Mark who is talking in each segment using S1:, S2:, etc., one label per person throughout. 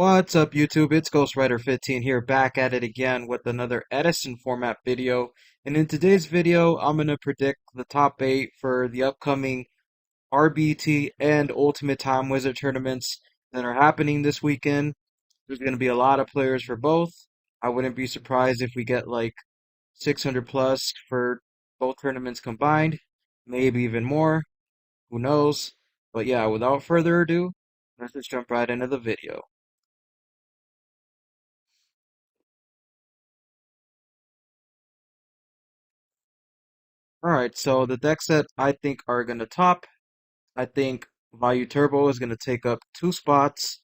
S1: What's up, YouTube? It's Ghostwriter15 here, back at it again with another Edison Format video. And in today's video, I'm going to predict the top 8 for the upcoming RBET and Ultimate Time Wizard tournaments that are happening this weekend. There's going to be a lot of players for both. I wouldn't be surprised if we get like 600 plus for both tournaments combined, maybe even more. Who knows? But yeah, without further ado, let's just jump right into the video. Alright, so the decks that I think are going to top, I think Vayu Turbo is going to take up 2 spots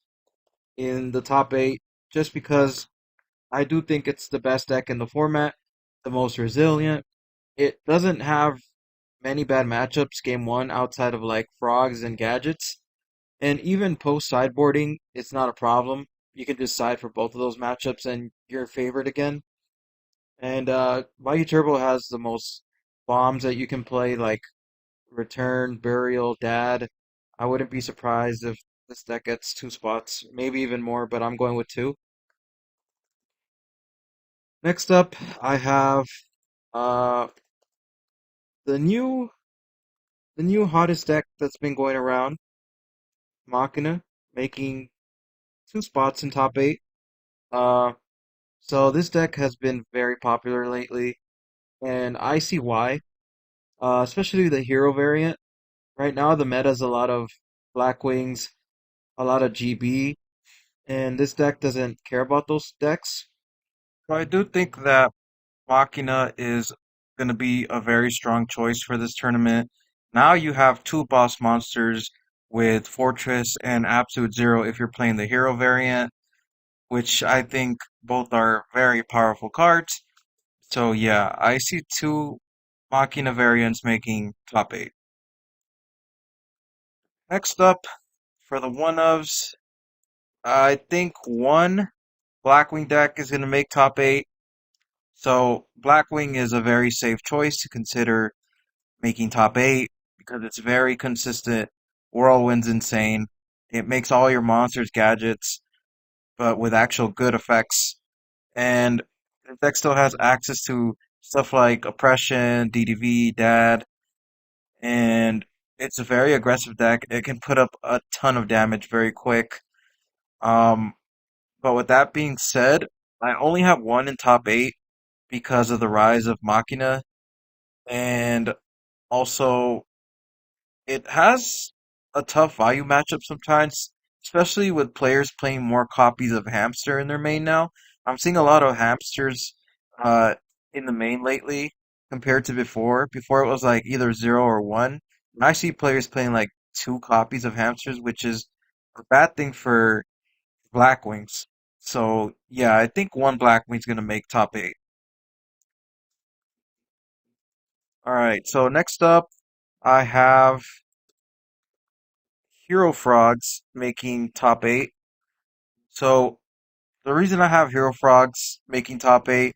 S1: in the top 8, just because I do think it's the best deck in the format, the most resilient. It doesn't have many bad matchups game 1 outside of like frogs and gadgets, and even post sideboarding, it's not a problem. You can just side for both of those matchups and you're favored again. And Vayu Turbo has the most bombs that you can play, like Return, Burial, Dad. I wouldn't be surprised if this deck gets 2 spots, maybe even more, but I'm going with 2. Next up, I have uh the new the new hottest deck that's been going around, Machina, making 2 spots in top 8. Uh, so this deck has been very popular lately, and I see why. Especially the hero variant. Right now, the meta's a lot of Blackwings, a lot of GB, and this deck doesn't care about those decks. So I do think that Machina is going to be a very strong choice for this tournament. Now you have 2 boss monsters with Fortress and Absolute Zero if you're playing the hero variant, which I think both are very powerful cards. So yeah, I see 2 Machina variants making top 8. Next up, for the one-ofs, I think one Blackwing deck is going to make top 8. So Blackwing is a very safe choice to consider making top 8 because it's very consistent. Whirlwind's insane. It makes all your monsters gadgets, but with actual good effects. And the deck still has access to stuff like Oppression, DDV, Dad, and it's a very aggressive deck. It can put up a ton of damage very quick. Um, but with that being said, I only have one in top 8 because of the rise of Machina, and also it has a tough value matchup sometimes, especially with players playing more copies of Hamster in their main now. I'm seeing a lot of Hamsters uh, in the main lately compared to before. Before it was like either 0 or 1. I see players playing like 2 copies of Hamsters, which is a bad thing for Blackwings. So yeah, I think one Blackwing's gonna make top 8. All right, so next up I have Herofrogs making top 8. So the reason I have Herofrogs making top 8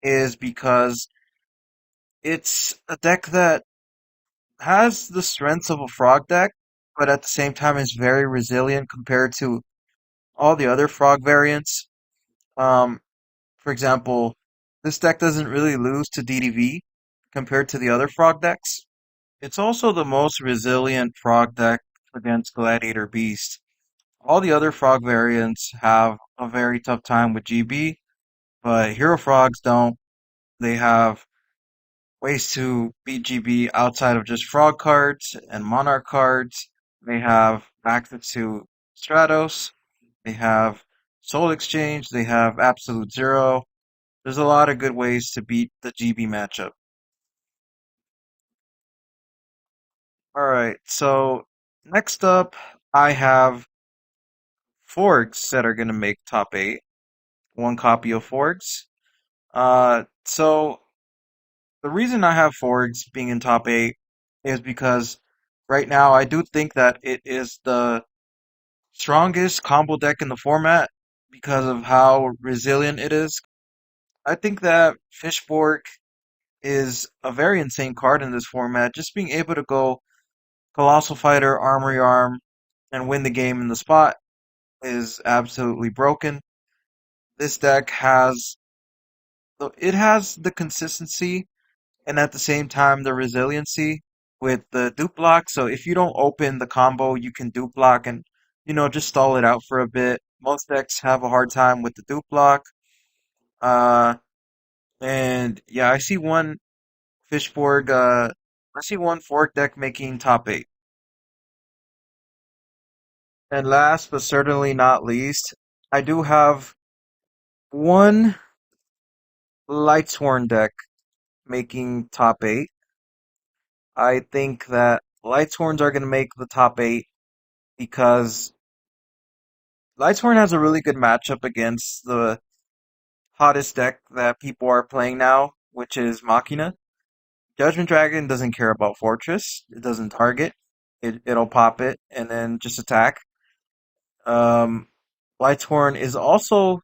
S1: is because it's a deck that has the strengths of a frog deck, but at the same time is very resilient compared to all the other frog variants. Um, for example, this deck doesn't really lose to DDV compared to the other frog decks. It's also the most resilient frog deck against Gladiator Beast. All the other frog variants have a very tough time with GB, but Hero Frogs don't. They have ways to beat GB outside of just frog cards and monarch cards. They have access to Stratos. They have Soul Exchange. They have Absolute Zero. There's a lot of good ways to beat the GB matchup. Alright, so next up, I have Forks that are going to make top 8. One copy of Forks. So the reason I have Forks being in top 8 is because right now I do think that it is the strongest combo deck in the format because of how resilient it is. I think that Fishfork is a very insane card in this format. Just being able to go Colossal Fighter, Armory Arm, and win the game in the spot. is absolutely broken. This deck has the consistency and at the same time the resiliency with the dupe block. So if you don't open the combo, you can dupe block and just stall it out for a bit. Most decks have a hard time with the dupe block. Uh, and yeah, I see one fork deck making top eight. And last but certainly not least, I do have one Lightsworn deck making top eight. I think that Lightsworns are going to make the top eight because Lightsworn has a really good matchup against the hottest deck that people are playing now, which is Machina. Judgment Dragon doesn't care about Fortress. It doesn't target. It'll pop it and then just attack. Um, Lightsworn is also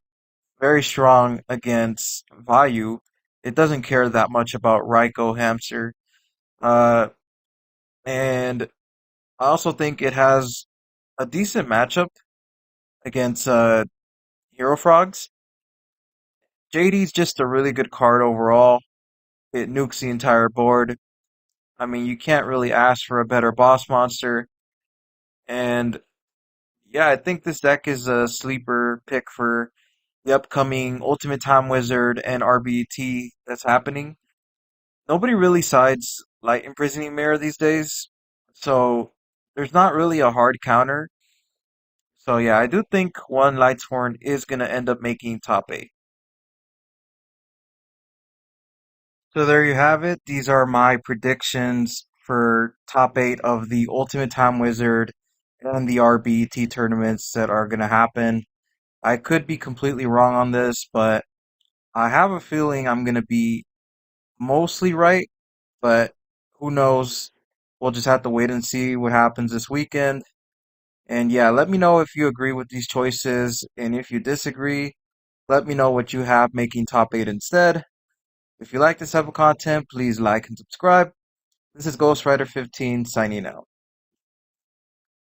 S1: very strong against Vayu. It doesn't care that much about Raiko Hamster. Uh, and I also think it has a decent matchup against Herofrogs. JD's just a really good card overall. It nukes the entire board. I mean, you can't really ask for a better boss monster. And yeah, I think this deck is a sleeper pick for the upcoming Ultimate Time Wizard and RBET that's happening. Nobody really sides Light Imprisoning Mirror these days, so there's not really a hard counter. So yeah, I do think one Lightsworn is gonna end up making top eight. So there you have it. These are my predictions for top eight of the Ultimate Time Wizard and the RBET tournaments that are gonna happen. I could be completely wrong on this, but I have a feeling I'm gonna be mostly right, but who knows? We'll just have to wait and see what happens this weekend. And yeah, let me know if you agree with these choices, and if you disagree, let me know what you have making top eight instead. If you like this type of content, please like and subscribe. This is Ghostwriter 15 signing out.